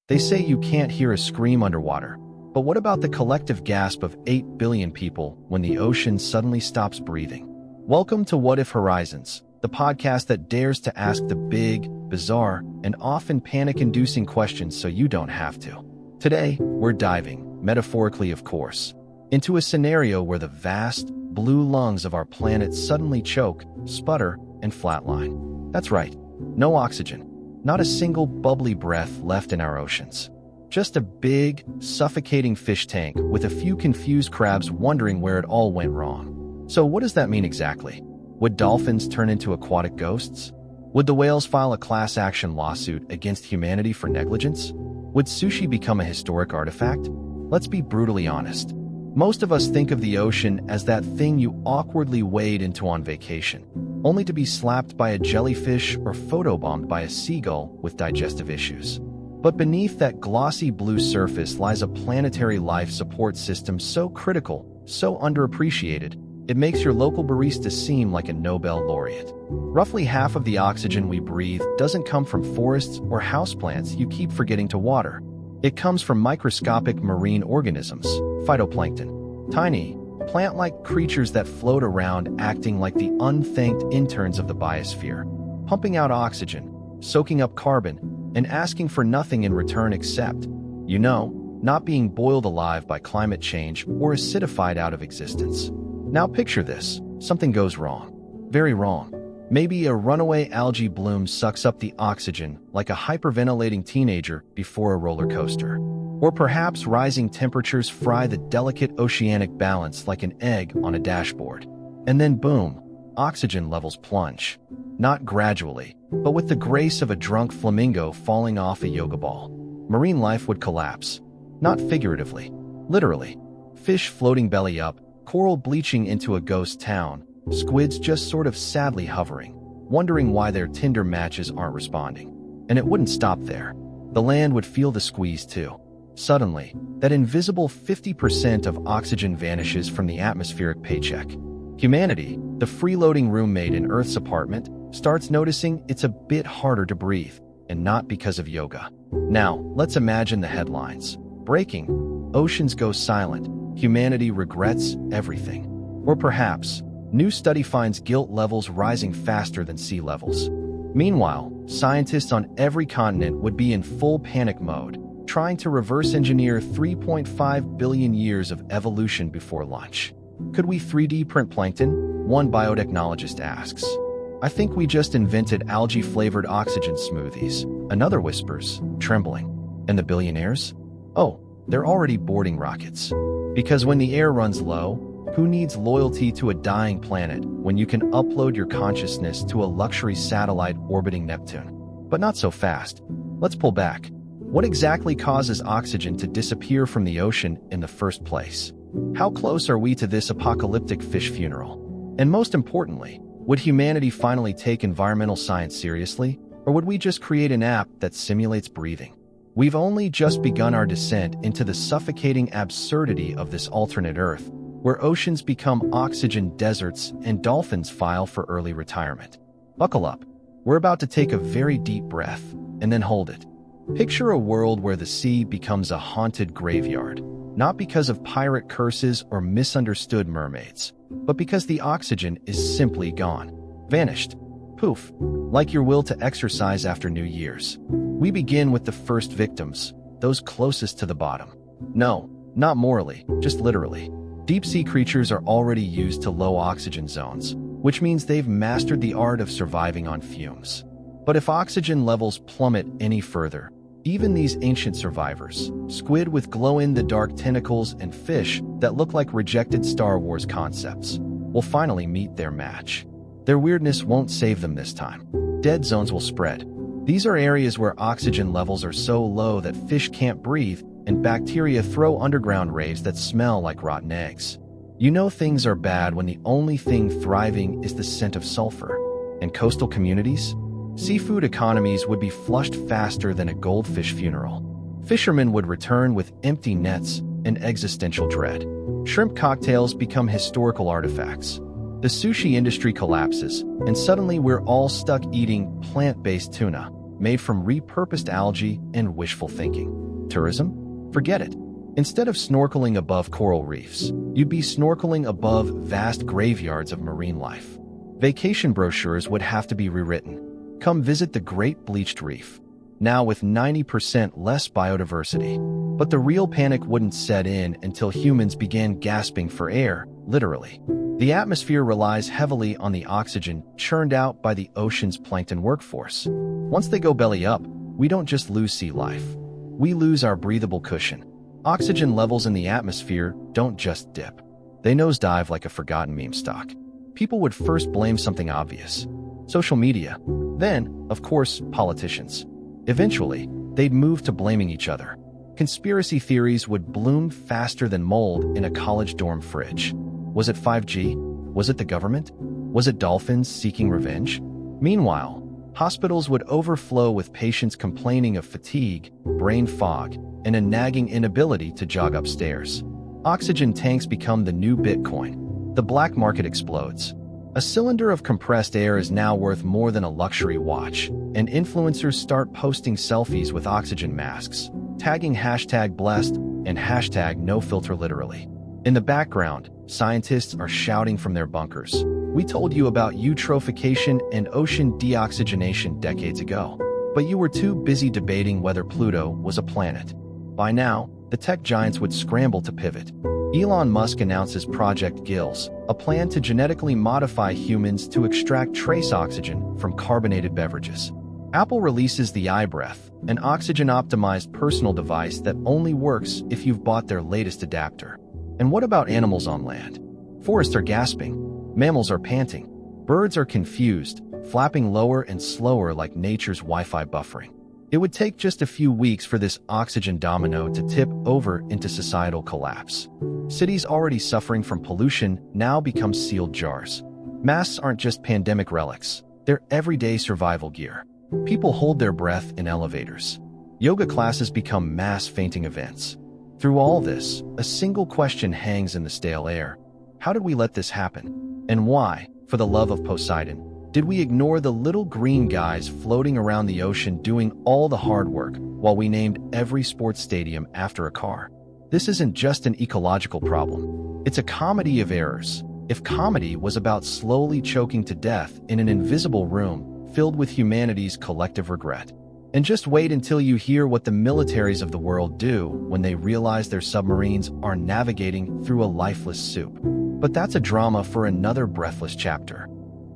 They say you can't hear a scream underwater. But what about the collective gasp of 8 billion people when the ocean suddenly stops breathing? Welcome to What If Horizons, the podcast that dares to ask the big, bizarre, and often panic-inducing questions so you don't have to. Today, we're diving, metaphorically of course, into a scenario where the vast, blue lungs of our planet suddenly choke, sputter, and flatline. That's right, no oxygen. Not a single bubbly breath left in our oceans. Just a big, suffocating fish tank with a few confused crabs wondering where it all went wrong. So what does that mean exactly? Would dolphins turn into aquatic ghosts? Would the whales file a class action lawsuit against humanity for negligence? Would sushi become a historic artifact? Let's be brutally honest. Most of us think of the ocean as that thing you awkwardly wade into on vacation, only to be slapped by a jellyfish or photobombed by a seagull with digestive issues. But beneath that glossy blue surface lies a planetary life support system so critical, so underappreciated, it makes your local barista seem like a Nobel laureate. Roughly half of the oxygen we breathe doesn't come from forests or houseplants you keep forgetting to water. It comes from microscopic marine organisms, phytoplankton, tiny, plant-like creatures that float around acting like the unthanked interns of the biosphere, pumping out oxygen, soaking up carbon, and asking for nothing in return except, not being boiled alive by climate change or acidified out of existence. Now picture this. Something goes wrong. Very wrong. Maybe a runaway algae bloom sucks up the oxygen like a hyperventilating teenager before a roller coaster. Or perhaps rising temperatures fry the delicate oceanic balance like an egg on a dashboard. And then boom, oxygen levels plunge. Not gradually, but with the grace of a drunk flamingo falling off a yoga ball. Marine life would collapse. Not figuratively, literally. Fish floating belly up, coral bleaching into a ghost town, squids just sort of sadly hovering, wondering why their Tinder matches aren't responding. And it wouldn't stop there. The land would feel the squeeze too. Suddenly, that invisible 50% of oxygen vanishes from the atmospheric paycheck. Humanity, the freeloading roommate in Earth's apartment, starts noticing it's a bit harder to breathe, and not because of yoga. Now, let's imagine the headlines. Breaking: oceans go silent. Humanity regrets everything. Or perhaps, new study finds guilt levels rising faster than sea levels. Meanwhile, scientists on every continent would be in full panic mode, trying to reverse engineer 3.5 billion years of evolution before lunch. Could we 3D print plankton? One biotechnologist asks. I think we just invented algae-flavored oxygen smoothies. Another whispers, trembling. And the billionaires? Oh, they're already boarding rockets. Because when the air runs low, who needs loyalty to a dying planet when you can upload your consciousness to a luxury satellite orbiting Neptune? But not so fast. Let's pull back. What exactly causes oxygen to disappear from the ocean in the first place? How close are we to this apocalyptic fish funeral? And most importantly, would humanity finally take environmental science seriously? Or would we just create an app that simulates breathing? We've only just begun our descent into the suffocating absurdity of this alternate Earth, where oceans become oxygen deserts and dolphins file for early retirement. Buckle up. We're about to take a very deep breath, and then hold it. Picture a world where the sea becomes a haunted graveyard, not because of pirate curses or misunderstood mermaids, but because the oxygen is simply gone. Vanished. Poof. Like your will to exercise after New Year's. We begin with the first victims, those closest to the bottom. No, not morally, just literally. Deep-sea creatures are already used to low oxygen zones, which means they've mastered the art of surviving on fumes. But if oxygen levels plummet any further, even these ancient survivors, squid with glow-in-the-dark tentacles and fish that look like rejected Star Wars concepts, will finally meet their match. Their weirdness won't save them this time. Dead zones will spread. These are areas where oxygen levels are so low that fish can't breathe and bacteria throw underground raves that smell like rotten eggs. You know things are bad when the only thing thriving is the scent of sulfur. And coastal communities? Seafood economies would be flushed faster than a goldfish funeral. Fishermen would return with empty nets and existential dread. Shrimp cocktails become historical artifacts. The sushi industry collapses, and suddenly we're all stuck eating plant-based tuna. made from repurposed algae and wishful thinking. Tourism? Forget it. Instead of snorkeling above coral reefs, you'd be snorkeling above vast graveyards of marine life. Vacation brochures would have to be rewritten. Come visit the Great Bleached Reef, now with 90% less biodiversity. But the real panic wouldn't set in until humans began gasping for air, literally. The atmosphere relies heavily on the oxygen churned out by the ocean's plankton workforce. Once they go belly up, we don't just lose sea life. We lose our breathable cushion. Oxygen levels in the atmosphere don't just dip. They nosedive like a forgotten meme stock. People would first blame something obvious: social media. Then, of course, politicians. Eventually, they'd move to blaming each other. Conspiracy theories would bloom faster than mold in a college dorm fridge. Was it 5G? Was it the government? Was it dolphins seeking revenge? Meanwhile, hospitals would overflow with patients complaining of fatigue, brain fog, and a nagging inability to jog upstairs. Oxygen tanks become the new Bitcoin. The black market explodes. A cylinder of compressed air is now worth more than a luxury watch, and influencers start posting selfies with oxygen masks, tagging #blessed and #nofilter literally. In the background, scientists are shouting from their bunkers, "We told you about eutrophication and ocean deoxygenation decades ago, but you were too busy debating whether Pluto was a planet." By now, the tech giants would scramble to pivot. Elon Musk announces Project Gills, a plan to genetically modify humans to extract trace oxygen from carbonated beverages. Apple releases the iBreath, an oxygen-optimized personal device that only works if you've bought their latest adapter. And what about animals on land? Forests are gasping, mammals are panting, birds are confused, flapping lower and slower like nature's Wi-Fi buffering. It would take just a few weeks for this oxygen domino to tip over into societal collapse. Cities already suffering from pollution now become sealed jars. Masks aren't just pandemic relics, they're everyday survival gear. People hold their breath in elevators. Yoga classes become mass fainting events. Through all this, a single question hangs in the stale air. How did we let this happen? And why, for the love of Poseidon, did we ignore the little green guys floating around the ocean doing all the hard work while we named every sports stadium after a car? This isn't just an ecological problem. It's a comedy of errors. If comedy was about slowly choking to death in an invisible room filled with humanity's collective regret. And just wait until you hear what the militaries of the world do when they realize their submarines are navigating through a lifeless soup. But that's a drama for another breathless chapter.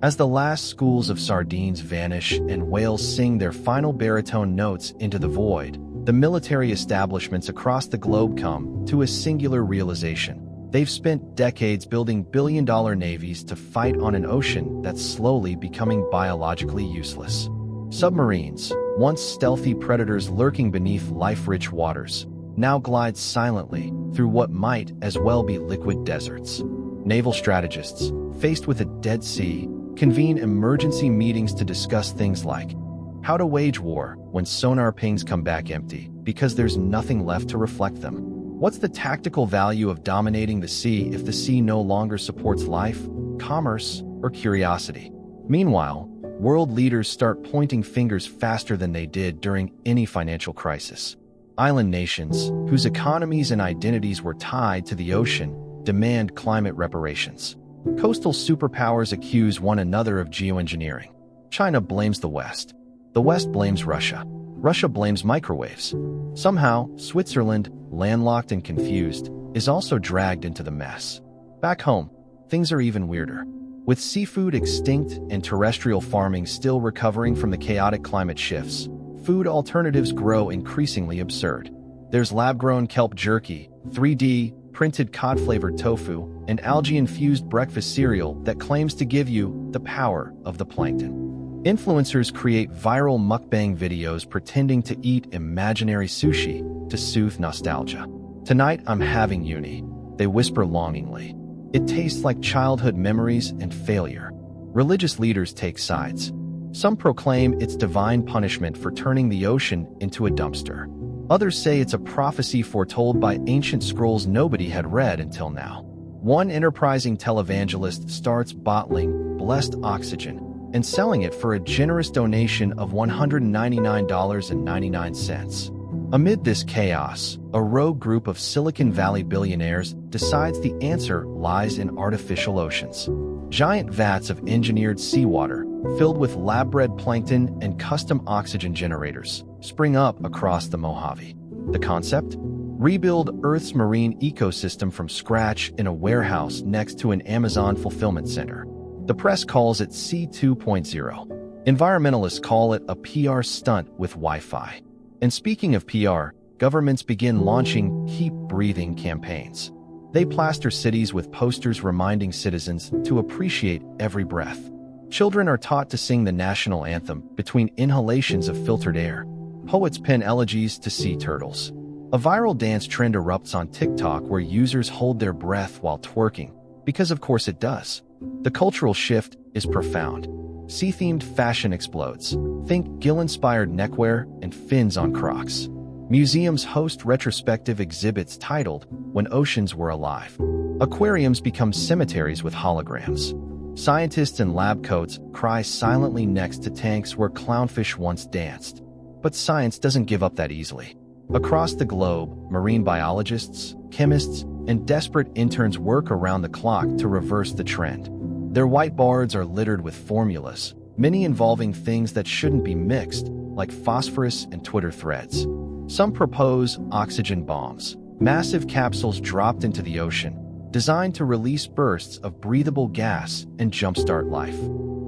As the last schools of sardines vanish and whales sing their final baritone notes into the void, the military establishments across the globe come to a singular realization. They've spent decades building billion-dollar navies to fight on an ocean that's slowly becoming biologically useless. Submarines, once stealthy predators lurking beneath life-rich waters, now glide silently through what might as well be liquid deserts. Naval strategists, faced with a dead sea, convene emergency meetings to discuss things like how to wage war when sonar pings come back empty because there's nothing left to reflect them. What's the tactical value of dominating the sea if the sea no longer supports life, commerce, or curiosity? Meanwhile, world leaders start pointing fingers faster than they did during any financial crisis. Island nations, whose economies and identities were tied to the ocean, demand climate reparations. Coastal superpowers accuse one another of geoengineering. China blames the West. The West blames Russia. Russia blames microwaves. Somehow, Switzerland, landlocked and confused, is also dragged into the mess. Back home, things are even weirder. With seafood extinct and terrestrial farming still recovering from the chaotic climate shifts, food alternatives grow increasingly absurd. There's lab-grown kelp jerky, 3D printed cod-flavored tofu, and algae-infused breakfast cereal that claims to give you the power of the plankton. Influencers create viral mukbang videos pretending to eat imaginary sushi to soothe nostalgia. "Tonight I'm having uni," they whisper longingly. It tastes like childhood memories and failure. Religious leaders take sides. Some proclaim it's divine punishment for turning the ocean into a dumpster. Others say it's a prophecy foretold by ancient scrolls nobody had read until now. One enterprising televangelist starts bottling blessed oxygen, and selling it for a generous donation of $199.99. Amid this chaos, a rogue group of Silicon Valley billionaires decides the answer lies in artificial oceans. Giant vats of engineered seawater, filled with lab-bred plankton and custom oxygen generators, spring up across the Mojave. The concept? Rebuild Earth's marine ecosystem from scratch in a warehouse next to an Amazon fulfillment center. The press calls it Sea 2.0. Environmentalists call it a PR stunt with Wi-Fi. And speaking of PR, governments begin launching Keep Breathing campaigns. They plaster cities with posters reminding citizens to appreciate every breath. Children are taught to sing the national anthem between inhalations of filtered air. Poets pen elegies to sea turtles. A viral dance trend erupts on TikTok where users hold their breath while twerking, because of course it does. The cultural shift is profound. Sea-themed fashion explodes. Think gill-inspired neckwear and fins on Crocs. Museums host retrospective exhibits titled When Oceans Were Alive. Aquariums become cemeteries with holograms. Scientists in lab coats cry silently next to tanks where clownfish once danced. But science doesn't give up that easily. Across the globe, marine biologists, chemists, and desperate interns work around the clock to reverse the trend. Their whiteboards are littered with formulas, many involving things that shouldn't be mixed, like phosphorus and Twitter threads. Some propose oxygen bombs, massive capsules dropped into the ocean, designed to release bursts of breathable gas and jumpstart life.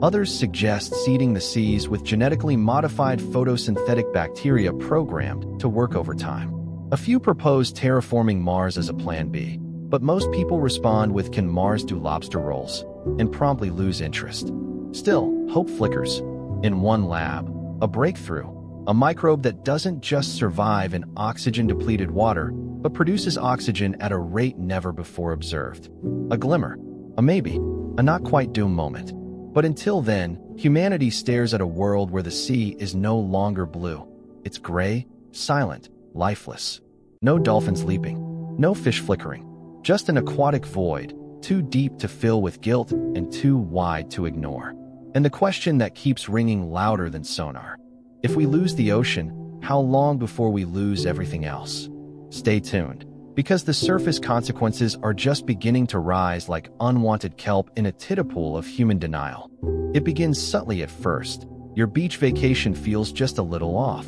Others suggest seeding the seas with genetically modified photosynthetic bacteria programmed to work overtime. A few propose terraforming Mars as a plan B, but most people respond with "Can Mars do lobster rolls?" and promptly lose interest. Still, hope flickers. In one lab, a breakthrough, a microbe that doesn't just survive in oxygen-depleted water, but produces oxygen at a rate never before observed. A glimmer, a maybe, a not-quite-doomed moment. But until then, humanity stares at a world where the sea is no longer blue. It's gray, silent, lifeless. No dolphins leaping, no fish flickering. Just an aquatic void, too deep to fill with guilt and too wide to ignore. And the question that keeps ringing louder than sonar: if we lose the ocean, how long before we lose everything else? Stay tuned, because the surface consequences are just beginning to rise like unwanted kelp in a tide-pool of human denial. It begins subtly at first. Your beach vacation feels just a little off.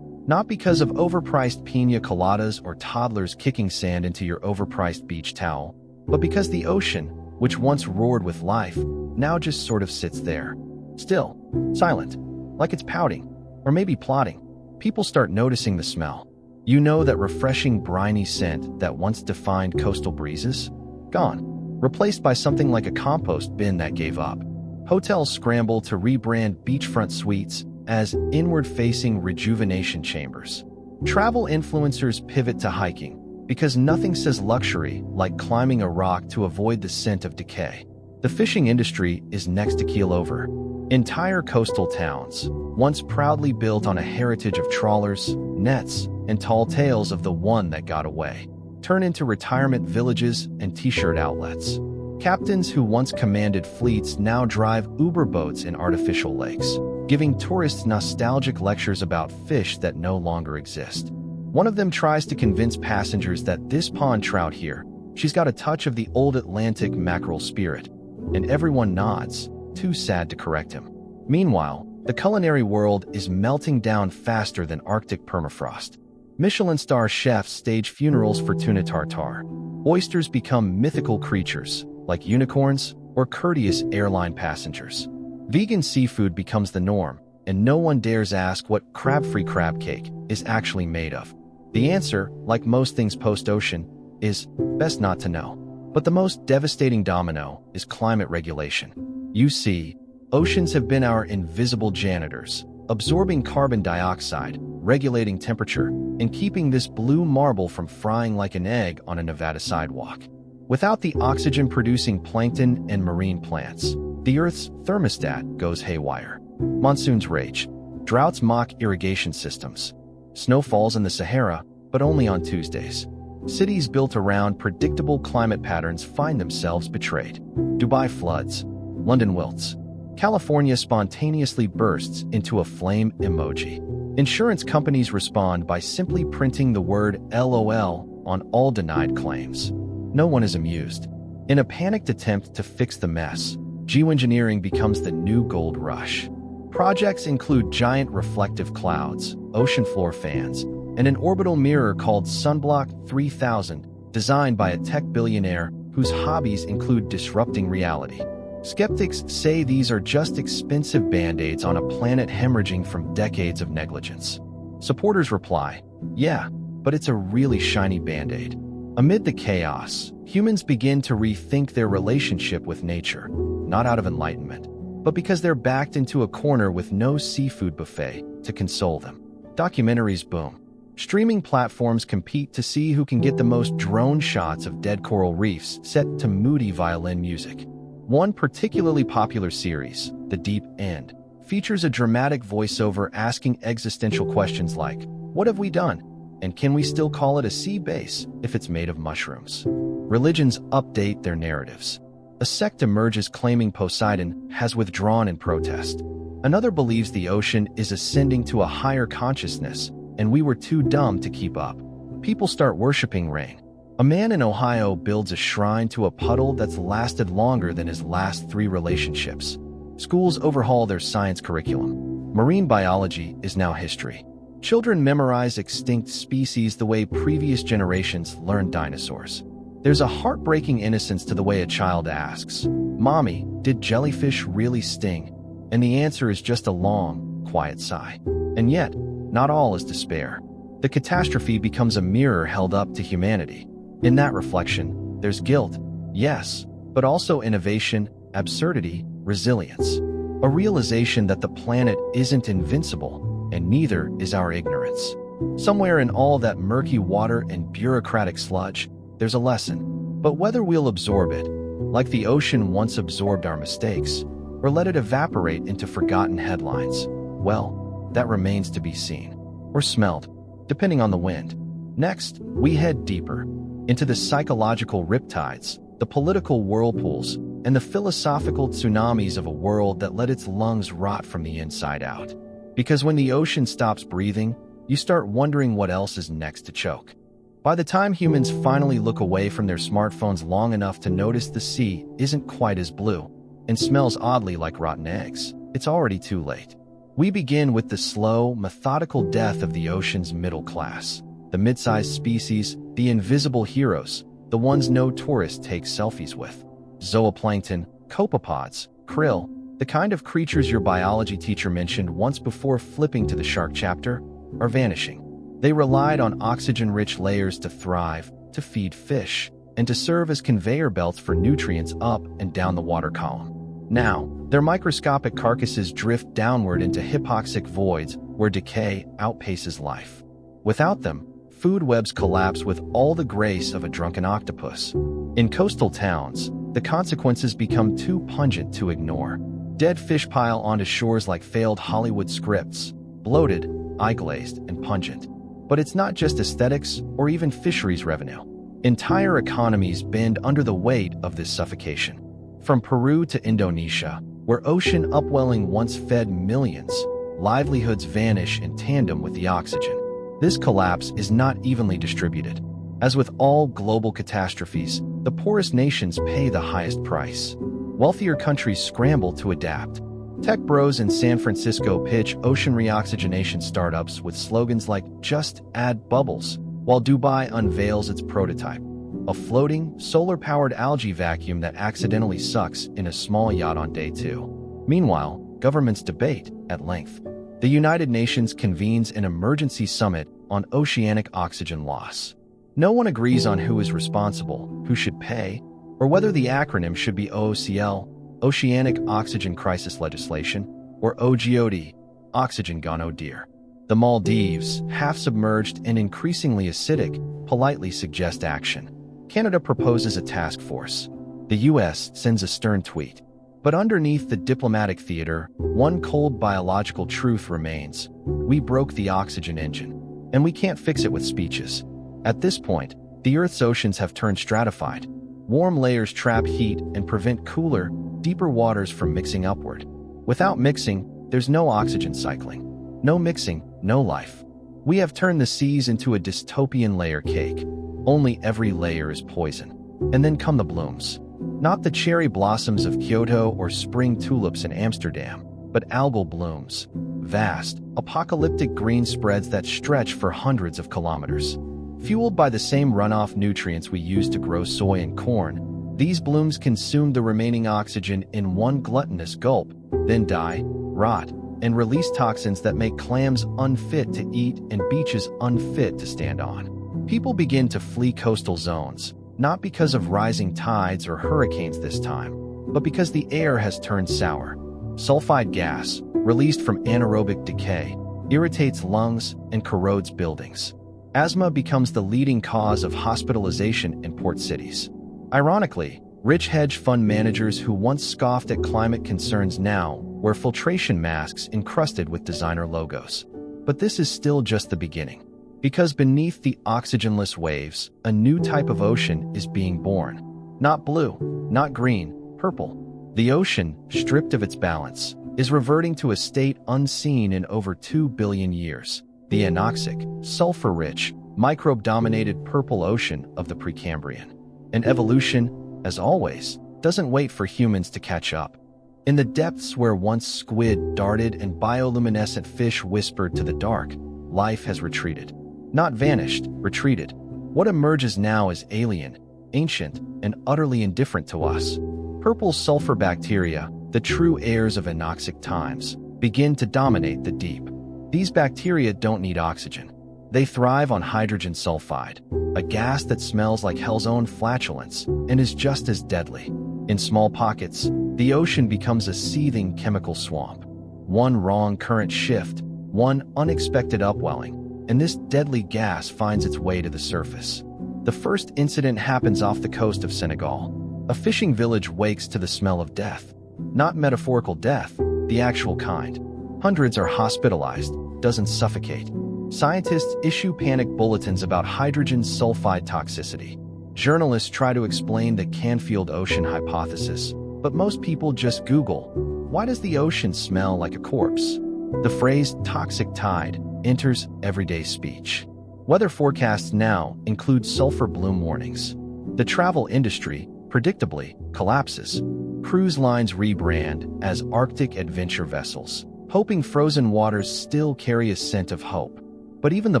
Not because of overpriced piña coladas or toddlers kicking sand into your overpriced beach towel, but because the ocean, which once roared with life, now just sort of sits there. Still, silent, like it's pouting, or maybe plotting. People start noticing the smell. You know, that refreshing briny scent that once defined coastal breezes? Gone. Replaced by something like a compost bin that gave up. Hotels scramble to rebrand beachfront suites as inward-facing rejuvenation chambers. Travel influencers pivot to hiking, because nothing says luxury like climbing a rock to avoid the scent of decay. The fishing industry is next to keel over. Entire coastal towns, once proudly built on a heritage of trawlers, nets, and tall tales of the one that got away, turn into retirement villages and t-shirt outlets. Captains who once commanded fleets now drive Uber boats in artificial lakes, giving tourists nostalgic lectures about fish that no longer exist. One of them tries to convince passengers that this pond trout here, she's got a touch of the old Atlantic mackerel spirit, and everyone nods, too sad to correct him. Meanwhile, the culinary world is melting down faster than Arctic permafrost. Michelin star chefs stage funerals for tuna tartare. Oysters become mythical creatures, like unicorns or courteous airline passengers. Vegan seafood becomes the norm, and no one dares ask what crab-free crab cake is actually made of. The answer, like most things post-ocean, is best not to know. But the most devastating domino is climate regulation. You see, oceans have been our invisible janitors, absorbing carbon dioxide, regulating temperature, and keeping this blue marble from frying like an egg on a Nevada sidewalk. Without the oxygen-producing plankton and marine plants, the Earth's thermostat goes haywire. Monsoons rage. Droughts mock irrigation systems. Snow falls in the Sahara, but only on Tuesdays. Cities built around predictable climate patterns find themselves betrayed. Dubai floods. London wilts. California spontaneously bursts into a flame emoji. Insurance companies respond by simply printing the word LOL on all denied claims. No one is amused. In a panicked attempt to fix the mess, geoengineering becomes the new gold rush. Projects include giant reflective clouds, ocean floor fans, and an orbital mirror called Sunblock 3000, designed by a tech billionaire whose hobbies include disrupting reality. Skeptics say these are just expensive band-aids on a planet hemorrhaging from decades of negligence. Supporters reply, yeah, but it's a really shiny band-aid. Amid the chaos, humans begin to rethink their relationship with nature, not out of enlightenment, but because they're backed into a corner with no seafood buffet to console them. Documentaries boom. Streaming platforms compete to see who can get the most drone shots of dead coral reefs set to moody violin music. One particularly popular series, The Deep End, features a dramatic voiceover asking existential questions like, "What have we done? And can we still call it a sea base if it's made of mushrooms?" Religions update their narratives. A sect emerges claiming Poseidon has withdrawn in protest. Another believes the ocean is ascending to a higher consciousness, and we were too dumb to keep up. People start worshiping rain. A man in Ohio builds a shrine to a puddle that's lasted longer than his last 3 relationships. Schools overhaul their science curriculum. Marine biology is now history. Children memorize extinct species the way previous generations learned dinosaurs. There's a heartbreaking innocence to the way a child asks, "Mommy, did jellyfish really sting?" And the answer is just a long, quiet sigh. And yet, not all is despair. The catastrophe becomes a mirror held up to humanity. In that reflection, there's guilt, yes, but also innovation, absurdity, resilience. A realization that the planet isn't invincible, and neither is our ignorance. Somewhere in all that murky water and bureaucratic sludge, there's a lesson. But whether we'll absorb it, like the ocean once absorbed our mistakes, or let it evaporate into forgotten headlines, well, that remains to be seen. Or smelled, depending on the wind. Next, we head deeper, into the psychological riptides, the political whirlpools, and the philosophical tsunamis of a world that let its lungs rot from the inside out. Because when the ocean stops breathing, you start wondering what else is next to choke. By the time humans finally look away from their smartphones long enough to notice the sea isn't quite as blue and smells oddly like rotten eggs, it's already too late. We begin with the slow, methodical death of the ocean's middle class. The mid-sized species, the invisible heroes, the ones no tourist takes selfies with. Zooplankton, copepods, krill, the kind of creatures your biology teacher mentioned once before flipping to the shark chapter, are vanishing. They relied on oxygen-rich layers to thrive, to feed fish, and to serve as conveyor belts for nutrients up and down the water column. Now, their microscopic carcasses drift downward into hypoxic voids where decay outpaces life. Without them, food webs collapse with all the grace of a drunken octopus. In coastal towns, the consequences become too pungent to ignore. Dead fish pile onto shores like failed Hollywood scripts, bloated, eye-glazed, and pungent. But it's not just aesthetics or even fisheries revenue. Entire economies bend under the weight of this suffocation. From Peru to Indonesia, where ocean upwelling once fed millions, livelihoods vanish in tandem with the oxygen. This collapse is not evenly distributed. As with all global catastrophes, the poorest nations pay the highest price. Wealthier countries scramble to adapt. Tech bros in San Francisco pitch ocean reoxygenation startups with slogans like "Just add bubbles," while Dubai unveils its prototype, a floating, solar-powered algae vacuum that accidentally sucks in a small yacht on day 2. Meanwhile, governments debate at length. The United Nations convenes an emergency summit on oceanic oxygen loss. No one agrees on who is responsible, who should pay, or whether the acronym should be OOCL, Oceanic Oxygen Crisis Legislation, or OGOD, Oxygen Gone Oh Dear. The Maldives, half-submerged and increasingly acidic, politely suggest action. Canada proposes a task force. The US sends a stern tweet. But underneath the diplomatic theater, one cold biological truth remains. We broke the oxygen engine, and we can't fix it with speeches. At this point, the Earth's oceans have turned stratified. Warm layers trap heat and prevent cooler, deeper waters from mixing upward. Without mixing, there's no oxygen cycling. No mixing, no life. We have turned the seas into a dystopian layer cake. Only every layer is poison. And then come the blooms. Not the cherry blossoms of Kyoto or spring tulips in Amsterdam, but algal blooms. Vast, apocalyptic green spreads that stretch for hundreds of kilometers. Fueled by the same runoff nutrients we use to grow soy and corn, these blooms consume the remaining oxygen in one gluttonous gulp, then die, rot, and release toxins that make clams unfit to eat and beaches unfit to stand on. People begin to flee coastal zones, not because of rising tides or hurricanes this time, but because the air has turned sour. Sulfide gas, released from anaerobic decay, irritates lungs and corrodes buildings. Asthma becomes the leading cause of hospitalization in port cities. Ironically, rich hedge fund managers who once scoffed at climate concerns now wear filtration masks encrusted with designer logos. But this is still just the beginning. Because beneath the oxygenless waves, a new type of ocean is being born. Not blue, not green, purple. The ocean, stripped of its balance, is reverting to a state unseen in over 2 billion years. The anoxic, sulfur-rich, microbe-dominated purple ocean of the Precambrian. And evolution, as always, doesn't wait for humans to catch up. In the depths where once squid darted and bioluminescent fish whispered to the dark, life has retreated. Not vanished, retreated. What emerges now is alien, ancient, and utterly indifferent to us. Purple sulfur bacteria, the true heirs of anoxic times, begin to dominate the deep. These bacteria don't need oxygen. They thrive on hydrogen sulfide, a gas that smells like hell's own flatulence and is just as deadly. In small pockets, the ocean becomes a seething chemical swamp. One wrong current shift, one unexpected upwelling, and this deadly gas finds its way to the surface. The first incident happens off the coast of Senegal. A fishing village wakes to the smell of death. Not metaphorical death, the actual kind. Hundreds are hospitalized, dozens suffocate. Scientists issue panic bulletins about hydrogen sulfide toxicity. Journalists try to explain the Canfield Ocean hypothesis, but most people just Google, "Why does the ocean smell like a corpse?" The phrase toxic tide enters everyday speech. Weather forecasts now include sulfur bloom warnings. The travel industry, predictably, collapses. Cruise lines rebrand as Arctic adventure vessels, hoping frozen waters still carry a scent of hope. But even the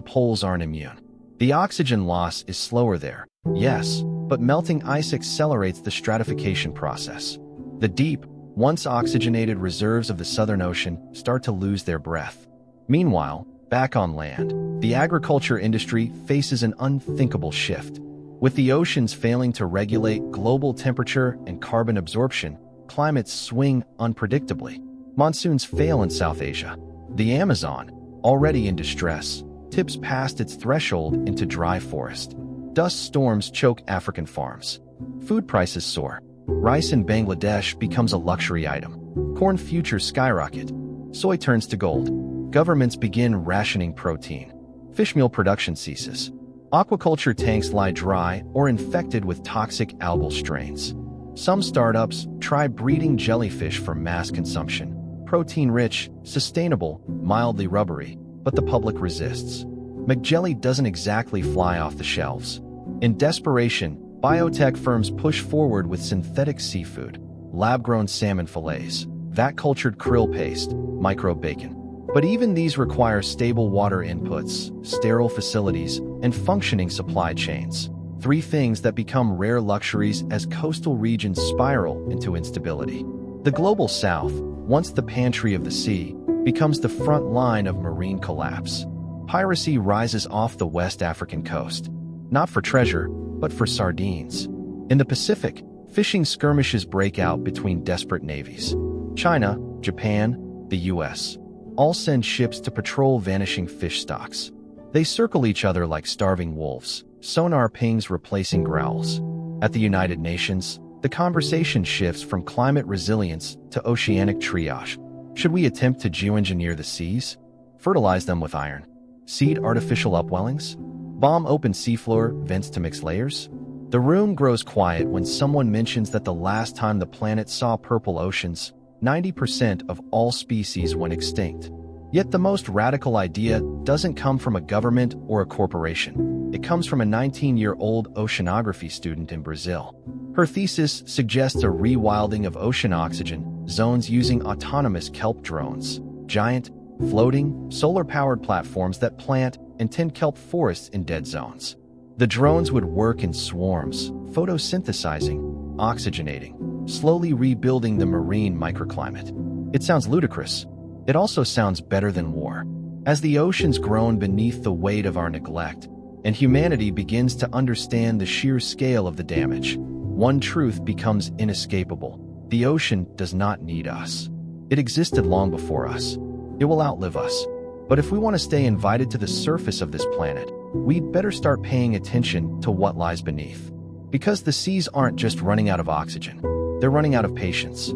poles aren't immune. The oxygen loss is slower there, yes, but melting ice accelerates the stratification process. The deep, once oxygenated reserves of the Southern Ocean start to lose their breath. Meanwhile, back on land, the agriculture industry faces an unthinkable shift. With the oceans failing to regulate global temperature and carbon absorption, climates swing unpredictably. Monsoons fail in South Asia. The Amazon, already in distress, tips past its threshold into dry forest. Dust storms choke African farms. Food prices soar. Rice in Bangladesh becomes a luxury item. Corn futures skyrocket. Soy turns to gold. Governments begin rationing protein. Fish meal production ceases. Aquaculture tanks lie dry or infected with toxic algal strains. Some startups try breeding jellyfish for mass consumption. Protein-rich, sustainable, mildly rubbery, but the public resists. McJelly doesn't exactly fly off the shelves. In desperation, biotech firms push forward with synthetic seafood, lab-grown salmon fillets, vat-cultured krill paste, micro-bacon. But even these require stable water inputs, sterile facilities, and functioning supply chains. 3 things that become rare luxuries as coastal regions spiral into instability. The global south, once the pantry of the sea, becomes the front line of marine collapse. Piracy rises off the West African coast, not for treasure, but for sardines. In the Pacific, fishing skirmishes break out between desperate navies. China, Japan, the US, all send ships to patrol vanishing fish stocks. They circle each other like starving wolves, sonar pings replacing growls. At the United Nations, the conversation shifts from climate resilience to oceanic triage. Should we attempt to geoengineer the seas? Fertilize them with iron? Seed artificial upwellings? Bomb open seafloor vents to mix layers? The room grows quiet when someone mentions that the last time the planet saw purple oceans 90% of all species went extinct. Yet the most radical idea doesn't come from a government or a corporation. It comes from a 19-year-old oceanography student in Brazil. Her thesis suggests a rewilding of ocean oxygen zones using autonomous kelp drones, giant, floating, solar-powered platforms that plant and tend kelp forests in dead zones. The drones would work in swarms, photosynthesizing, oxygenating, slowly rebuilding the marine microclimate. It sounds ludicrous. It also sounds better than war. As the oceans groan beneath the weight of our neglect, and humanity begins to understand the sheer scale of the damage, one truth becomes inescapable. The ocean does not need us. It existed long before us. It will outlive us. But if we want to stay invited to the surface of this planet, we'd better start paying attention to what lies beneath. Because the seas aren't just running out of oxygen, they're running out of patience.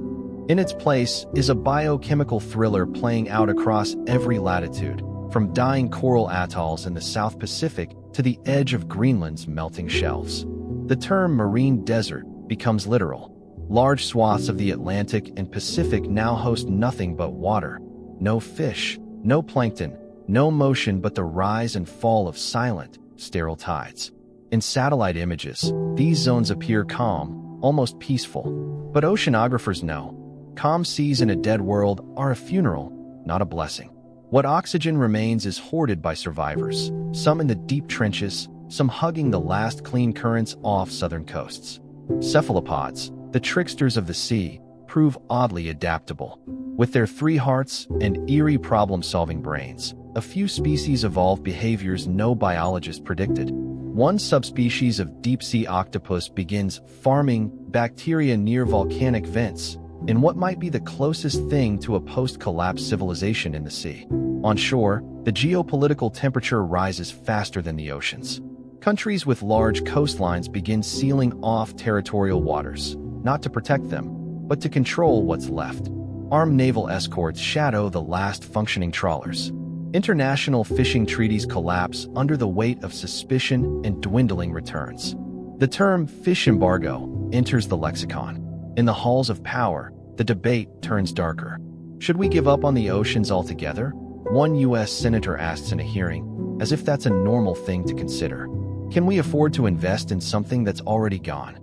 In its place is a biochemical thriller playing out across every latitude, from dying coral atolls in the South Pacific to the edge of Greenland's melting shelves. The term marine desert becomes literal. Large swaths of the Atlantic and Pacific now host nothing but water. No fish, no plankton, no motion but the rise and fall of silent, sterile tides. In satellite images, these zones appear calm, almost peaceful. But oceanographers know, calm seas in a dead world are a funeral, not a blessing. What oxygen remains is hoarded by survivors, some in the deep trenches, some hugging the last clean currents off southern coasts. Cephalopods, the tricksters of the sea, prove oddly adaptable. With their 3 hearts and eerie problem-solving brains, a few species evolve behaviors no biologist predicted. One subspecies of deep-sea octopus begins farming bacteria near volcanic vents, in what might be the closest thing to a post-collapse civilization in the sea. On shore, the geopolitical temperature rises faster than the oceans. Countries with large coastlines begin sealing off territorial waters, not to protect them, but to control what's left. Armed naval escorts shadow the last functioning trawlers. International fishing treaties collapse under the weight of suspicion and dwindling returns. The term fish embargo enters the lexicon. In the halls of power, the debate turns darker. Should we give up on the oceans altogether? One U.S. senator asks in a hearing, as if that's a normal thing to consider. Can we afford to invest in something that's already gone?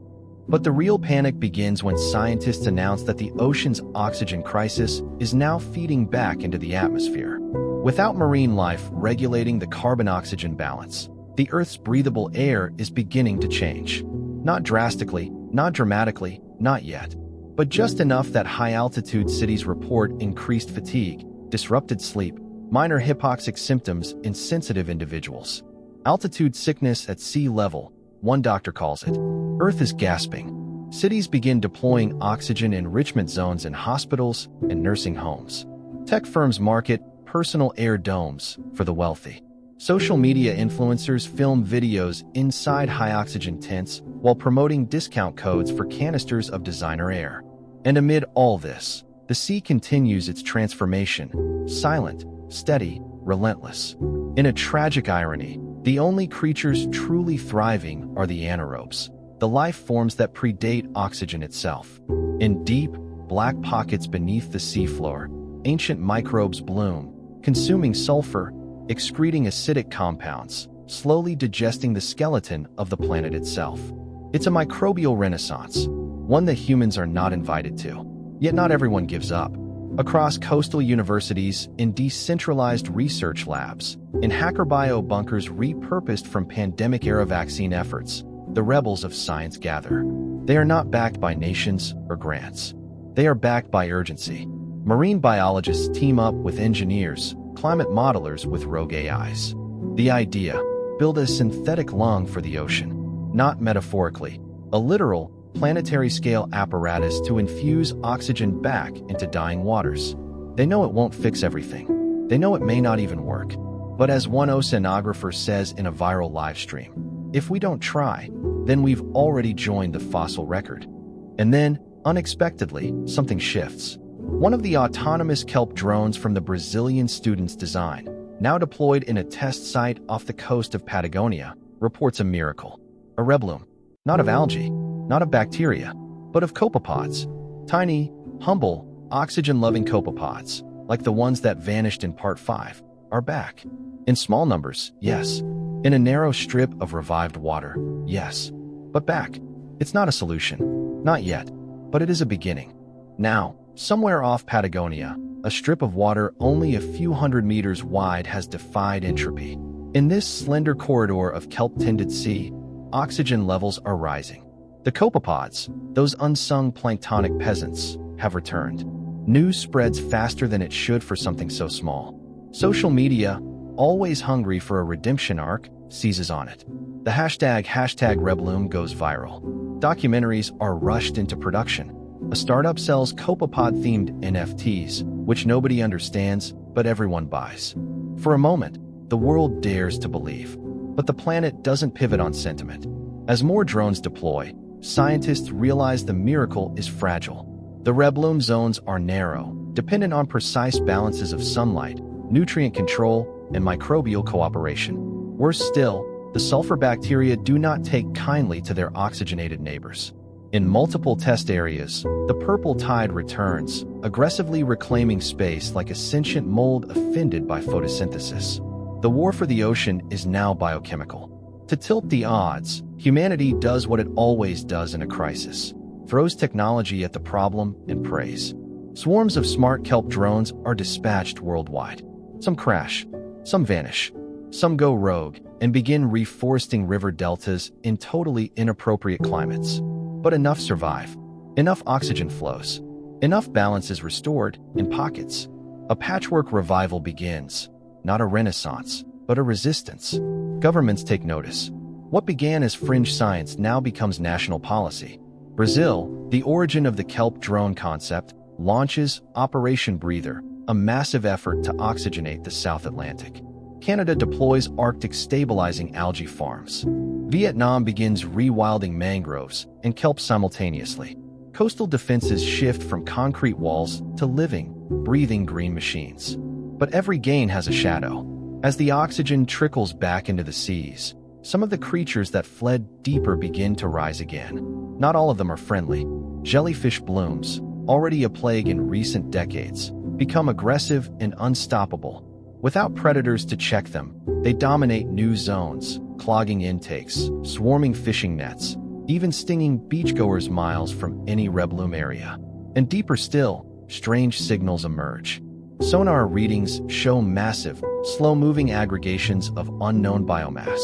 But the real panic begins when scientists announce that the ocean's oxygen crisis is now feeding back into the atmosphere. Without marine life regulating the carbon-oxygen balance, the Earth's breathable air is beginning to change. Not drastically, not dramatically, not yet, but just enough that high-altitude cities report increased fatigue, disrupted sleep, minor hypoxic symptoms in sensitive individuals. Altitude sickness at sea level, one doctor calls it. Earth is gasping. Cities begin deploying oxygen enrichment zones in hospitals and nursing homes. Tech firms market personal air domes for the wealthy. Social media influencers film videos inside high-oxygen tents while promoting discount codes for canisters of designer air. And amid all this, the sea continues its transformation, silent, steady, relentless. In a tragic irony, the only creatures truly thriving are the anaerobes, the life forms that predate oxygen itself. In deep, black pockets beneath the seafloor, ancient microbes bloom, consuming sulfur, excreting acidic compounds, slowly digesting the skeleton of the planet itself. It's a microbial renaissance, one that humans are not invited to. Yet not everyone gives up. Across coastal universities, in decentralized research labs, in hacker bio bunkers repurposed from pandemic-era vaccine efforts, the rebels of science gather. They are not backed by nations or grants. They are backed by urgency. Marine biologists team up with engineers, climate modelers with rogue AIs. The idea: build a synthetic lung for the ocean. Not metaphorically, a literal, planetary-scale apparatus to infuse oxygen back into dying waters. They know it won't fix everything. They know it may not even work. But as one oceanographer says in a viral live stream, if we don't try, then we've already joined the fossil record. And then, unexpectedly, something shifts. One of the autonomous kelp drones from the Brazilian student's design, now deployed in a test site off the coast of Patagonia, reports a miracle. A rebloom. Not of algae, not of bacteria, but of copepods. Tiny, humble, Oxygen-loving copepods, like the ones that vanished in Part 5, are back. In small numbers, yes. In a narrow strip of revived water, yes. But back. It's not a solution. Not yet. But it is a beginning. Now, somewhere off Patagonia, a strip of water only a few hundred meters wide has defied entropy. In this slender corridor of kelp-tinted sea, oxygen levels are rising. The copepods, those unsung planktonic peasants, have returned. News spreads faster than it should for something so small. Social media, always hungry for a redemption arc, seizes on it. The hashtag #Rebloom goes viral. Documentaries are rushed into production. A startup sells copepod-themed NFTs, which nobody understands, but everyone buys. For a moment, the world dares to believe. But the planet doesn't pivot on sentiment. As more drones deploy, scientists realize the miracle is fragile. The Rebloom zones are narrow, dependent on precise balances of sunlight, nutrient control, and microbial cooperation. Worse still, the sulfur bacteria do not take kindly to their oxygenated neighbors. In multiple test areas, the purple tide returns, aggressively reclaiming space like a sentient mold offended by photosynthesis. The war for the ocean is now biochemical. To tilt the odds, humanity does what it always does in a crisis: throws technology at the problem and prays. Swarms of smart kelp drones are dispatched worldwide. Some crash, some vanish, some go rogue and begin reforesting river deltas in totally inappropriate climates. But enough survive. Enough oxygen flows. Enough balance is restored in pockets. A patchwork revival begins. Not a renaissance, but a resistance. Governments take notice. What began as fringe science now becomes national policy. Brazil, the origin of the kelp drone concept, launches Operation Breather, a massive effort to oxygenate the South Atlantic. Canada deploys Arctic stabilizing algae farms. Vietnam begins rewilding mangroves and kelp simultaneously. Coastal defenses shift from concrete walls to living, breathing green machines. But every gain has a shadow. As the oxygen trickles back into the seas, some of the creatures that fled deeper begin to rise again. Not all of them are friendly. Jellyfish blooms, already a plague in recent decades, become aggressive and unstoppable. Without predators to check them, they dominate new zones, clogging intakes, swarming fishing nets, even stinging beachgoers miles from any Rebloom area. And deeper still, strange signals emerge. Sonar readings show massive, slow-moving aggregations of unknown biomass.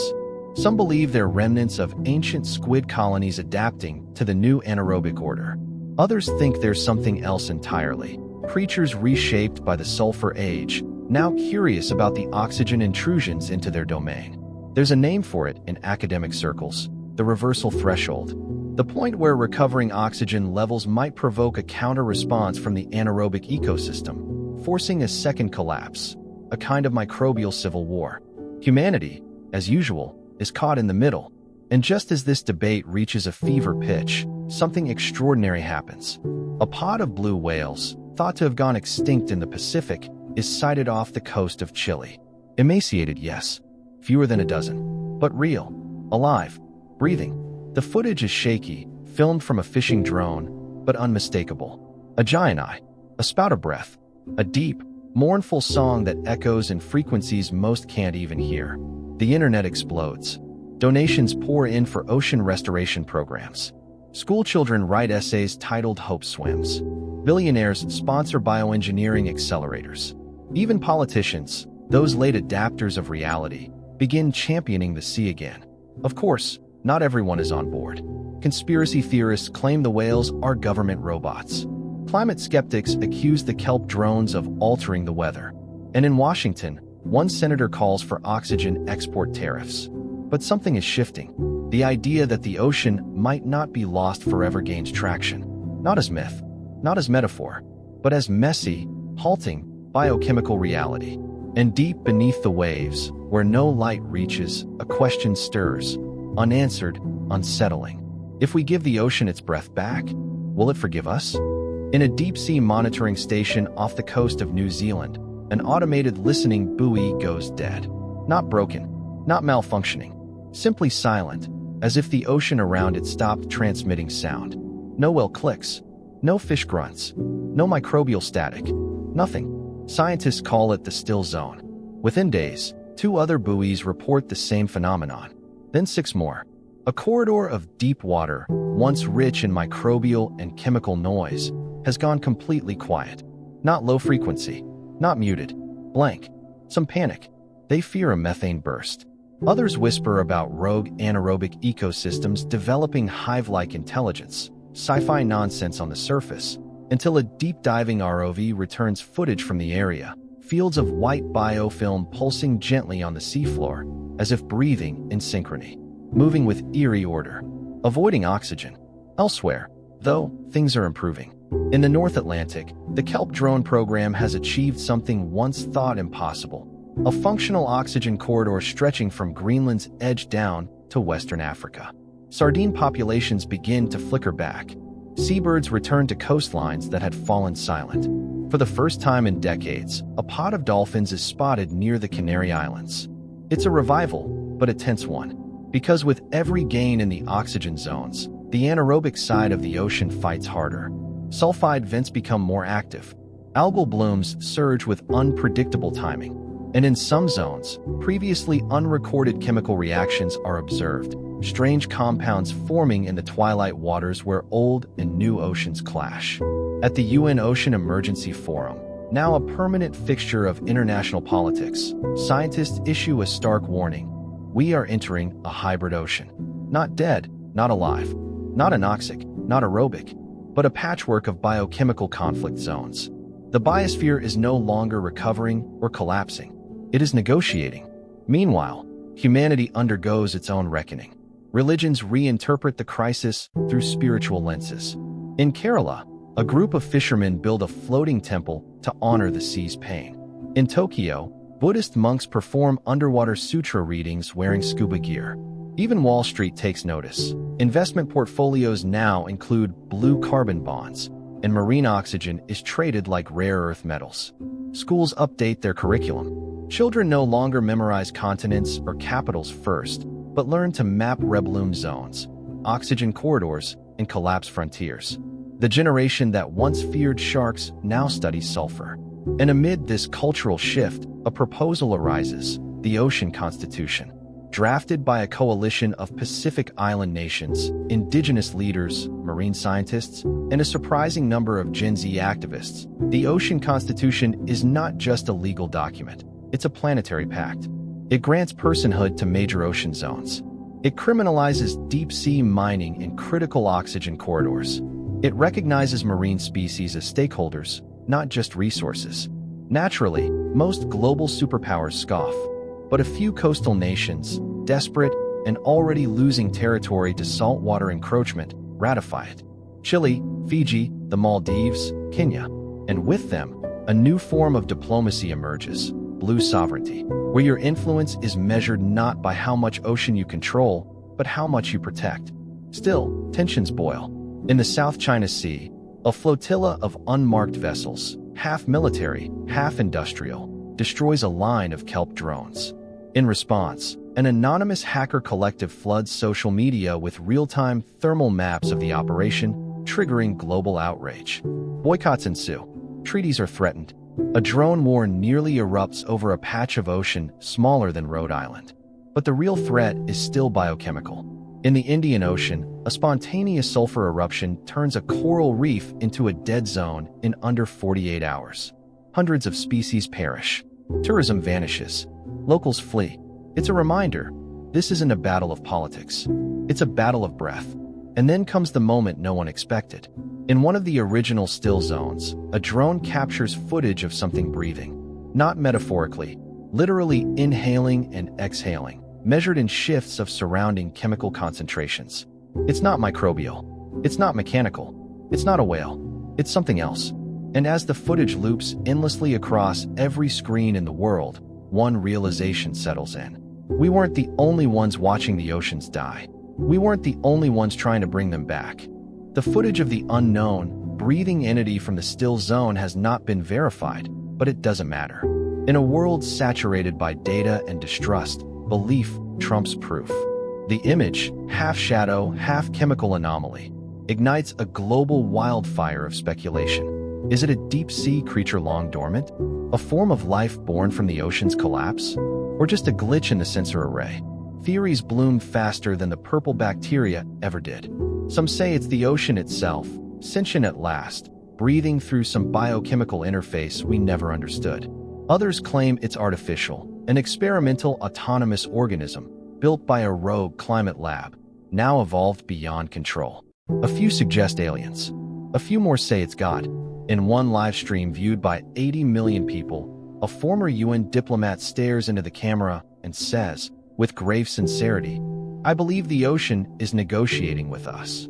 Some believe they're remnants of ancient squid colonies adapting to the new anaerobic order. Others think there's something else entirely. Creatures reshaped by the sulfur age, now curious about the oxygen intrusions into their domain. There's a name for it in academic circles: the reversal threshold. The point where recovering oxygen levels might provoke a counter-response from the anaerobic ecosystem, forcing a second collapse, a kind of microbial civil war. Humanity, as usual, is caught in the middle. And just as this debate reaches a fever pitch, something extraordinary happens. A pod of blue whales, thought to have gone extinct in the Pacific, is sighted off the coast of Chile. Emaciated, yes. Fewer than a dozen. But real. Alive. Breathing. The footage is shaky, filmed from a fishing drone, but unmistakable. A giant eye. A spout of breath. A deep, mournful song that echoes in frequencies most can't even hear. The internet explodes. Donations pour in for ocean restoration programs. Schoolchildren write essays titled Hope Swims. Billionaires sponsor bioengineering accelerators. Even politicians, those late adapters of reality, begin championing the sea again. Of course, not everyone is on board. Conspiracy theorists claim the whales are government robots. Climate skeptics accuse the kelp drones of altering the weather. And in Washington, one senator calls for oxygen export tariffs. But something is shifting. The idea that the ocean might not be lost forever gains traction. Not as myth, not as metaphor, but as messy, halting, biochemical reality. And deep beneath the waves, where no light reaches, a question stirs, unanswered, unsettling. If we give the ocean its breath back, will it forgive us? In a deep-sea monitoring station off the coast of New Zealand, an automated listening buoy goes dead. Not broken, not malfunctioning, simply silent, as if the ocean around it stopped transmitting sound. No whale clicks, no fish grunts, No microbial static. Nothing. Scientists call it the still zone. Within days, 2 other buoys report the same phenomenon. Then 6 more. A corridor of deep water, once rich in microbial and chemical noise, has gone completely quiet. Not low frequency, not muted, blank. Some panic. They fear a methane burst. Others whisper about rogue anaerobic ecosystems developing hive-like intelligence, sci-fi nonsense on the surface, until a deep-diving ROV returns footage from the area, fields of white biofilm pulsing gently on the seafloor, as if breathing in synchrony, moving with eerie order, avoiding oxygen. Elsewhere, though, things are improving. In the North Atlantic, the Kelp drone program has achieved something once thought impossible: a functional oxygen corridor stretching from Greenland's edge down to Western Africa. Sardine populations begin to flicker back. Seabirds return to coastlines that had fallen silent. For the first time in decades, a pod of dolphins is spotted near the Canary Islands. It's a revival, but a tense one. Because with every gain in the oxygen zones, the anaerobic side of the ocean fights harder. Sulfide vents become more active. Algal blooms surge with unpredictable timing. And in some zones, previously unrecorded chemical reactions are observed, strange compounds forming in the twilight waters where old and new oceans clash. At the UN Ocean Emergency Forum, now a permanent fixture of international politics, scientists issue a stark warning. We are entering a hybrid ocean. Not dead, not alive, not anoxic, not aerobic, but a patchwork of biochemical conflict zones. The biosphere is no longer recovering or collapsing. It is negotiating. Meanwhile, humanity undergoes its own reckoning. Religions reinterpret the crisis through spiritual lenses. In Kerala, a group of fishermen build a floating temple to honor the sea's pain. In Tokyo, Buddhist monks perform underwater sutra readings wearing scuba gear. Even Wall Street takes notice. Investment portfolios now include blue carbon bonds, and marine oxygen is traded like rare earth metals. Schools update their curriculum. Children no longer memorize continents or capitals first, but learn to map rebloom zones, oxygen corridors, and collapse frontiers. The generation that once feared sharks now studies sulfur. And amid this cultural shift, a proposal arises: the Ocean Constitution. Drafted by a coalition of Pacific Island nations, indigenous leaders, marine scientists, and a surprising number of Gen Z activists, the Ocean Constitution is not just a legal document, it's a planetary pact. It grants personhood to major ocean zones. It criminalizes deep-sea mining in critical oxygen corridors. It recognizes marine species as stakeholders, not just resources. Naturally, most global superpowers scoff, but a few coastal nations, desperate and already losing territory to saltwater encroachment, ratify it. Chile, Fiji, the Maldives, Kenya. And with them, a new form of diplomacy emerges: blue sovereignty, where your influence is measured not by how much ocean you control, but how much you protect. Still, tensions boil. In the South China Sea, a flotilla of unmarked vessels, half military, half industrial, destroys a line of Kelp drones. In response, an anonymous hacker collective floods social media with real-time thermal maps of the operation, triggering global outrage. Boycotts ensue. Treaties are threatened. A drone war nearly erupts over a patch of ocean smaller than Rhode Island. But the real threat is still biochemical. In the Indian Ocean, a spontaneous sulfur eruption turns a coral reef into a dead zone in under 48 hours. Hundreds of species perish. Tourism vanishes. Locals flee. It's a reminder, this isn't a battle of politics. It's a battle of breath. And then comes the moment no one expected. In one of the original still zones, a drone captures footage of something breathing. Not metaphorically, literally inhaling and exhaling, measured in shifts of surrounding chemical concentrations. It's not microbial. It's not mechanical. It's not a whale. It's something else. And as the footage loops endlessly across every screen in the world, one realization settles in. We weren't the only ones watching the oceans die. We weren't the only ones trying to bring them back. The footage of the unknown, breathing entity from the still zone has not been verified, but it doesn't matter. In a world saturated by data and distrust, belief trumps proof. The image, half shadow, half chemical anomaly, ignites a global wildfire of speculation. Is it a deep-sea creature long dormant? A form of life born from the ocean's collapse? Or just a glitch in the sensor array? Theories bloom faster than the purple bacteria ever did. Some say it's the ocean itself, sentient at last, breathing through some biochemical interface we never understood. Others claim it's artificial, an experimental autonomous organism built by a rogue climate lab, now evolved beyond control. A few suggest aliens. A few more say it's God. In one live stream viewed by 80 million people, a former UN diplomat stares into the camera and says, with grave sincerity, "I believe the ocean is negotiating with us."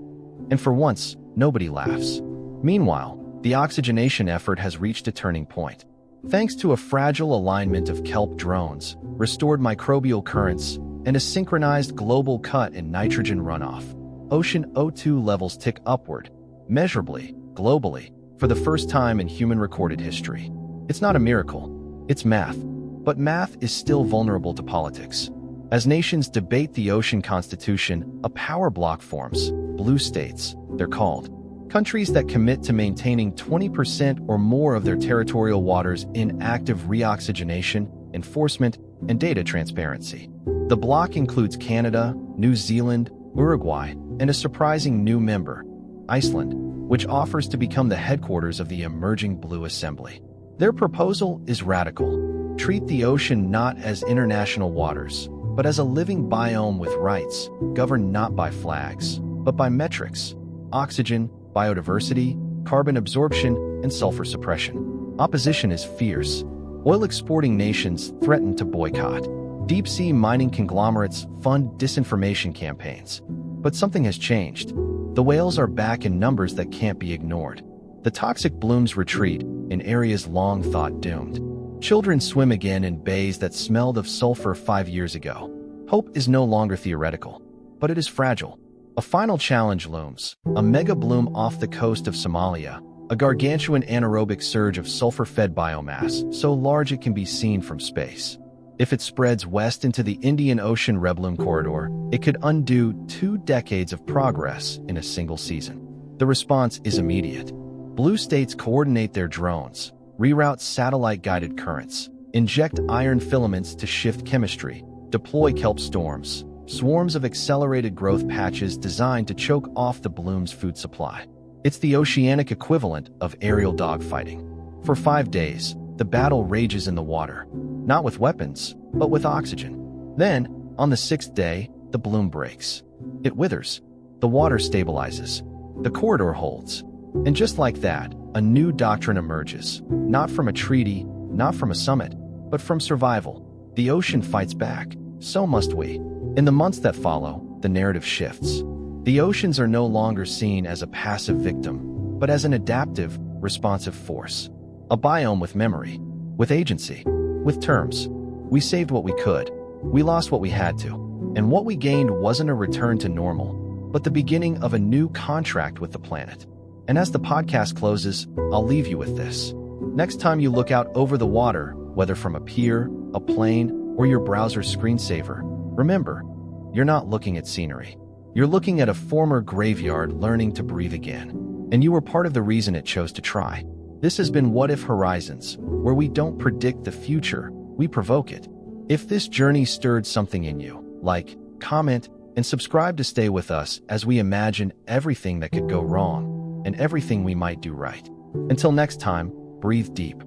And for once, nobody laughs. Meanwhile, the oxygenation effort has reached a turning point. Thanks to a fragile alignment of Kelp drones, restored microbial currents, and a synchronized global cut in nitrogen runoff, ocean O2 levels tick upward, measurably, globally, for the first time in human recorded history. It's not a miracle, it's math. But math is still vulnerable to politics. As nations debate the ocean constitution, a power block forms, blue states, they're called. Countries that commit to maintaining 20% or more of their territorial waters in active reoxygenation, enforcement, and data transparency. The bloc includes Canada, New Zealand, Uruguay, and a surprising new member, Iceland, which offers to become the headquarters of the emerging Blue Assembly. Their proposal is radical. Treat the ocean not as international waters, but as a living biome with rights, governed not by flags, but by metrics: oxygen, biodiversity, carbon absorption, and sulfur suppression. Opposition is fierce. Oil-exporting nations threaten to boycott. Deep-sea mining conglomerates fund disinformation campaigns. But something has changed. The whales are back in numbers that can't be ignored. The toxic blooms retreat in areas long thought doomed. Children swim again in bays that smelled of sulfur 5 years ago. Hope is no longer theoretical, but it is fragile. A final challenge looms: a mega bloom off the coast of Somalia, a gargantuan anaerobic surge of sulfur-fed biomass so large it can be seen from space. If it spreads west into the Indian Ocean rebloom corridor, it could undo 2 decades of progress in a single season. The response is immediate. Blue states coordinate their drones, reroute satellite-guided currents, inject iron filaments to shift chemistry, deploy kelp storms, swarms of accelerated growth patches designed to choke off the bloom's food supply. It's the oceanic equivalent of aerial dogfighting. For 5 days, the battle rages in the water, not with weapons, but with oxygen. Then, on the 6th day, the bloom breaks. It withers. The water stabilizes. The corridor holds. And just like that, a new doctrine emerges, not from a treaty, not from a summit, but from survival. The ocean fights back, so must we. In the months that follow, the narrative shifts. The oceans are no longer seen as a passive victim, but as an adaptive, responsive force. A biome with memory, with agency, with terms. We saved what we could. We lost what we had to. And what we gained wasn't a return to normal, but the beginning of a new contract with the planet. And as the podcast closes, I'll leave you with this. Next time you look out over the water, whether from a pier, a plane, or your browser screensaver, remember, you're not looking at scenery. You're looking at a former graveyard learning to breathe again. And you were part of the reason it chose to try. This has been What If Horizons, where we don't predict the future, we provoke it. If this journey stirred something in you, like, comment, and subscribe to stay with us as we imagine everything that could go wrong and everything we might do right. Until next time, breathe deep.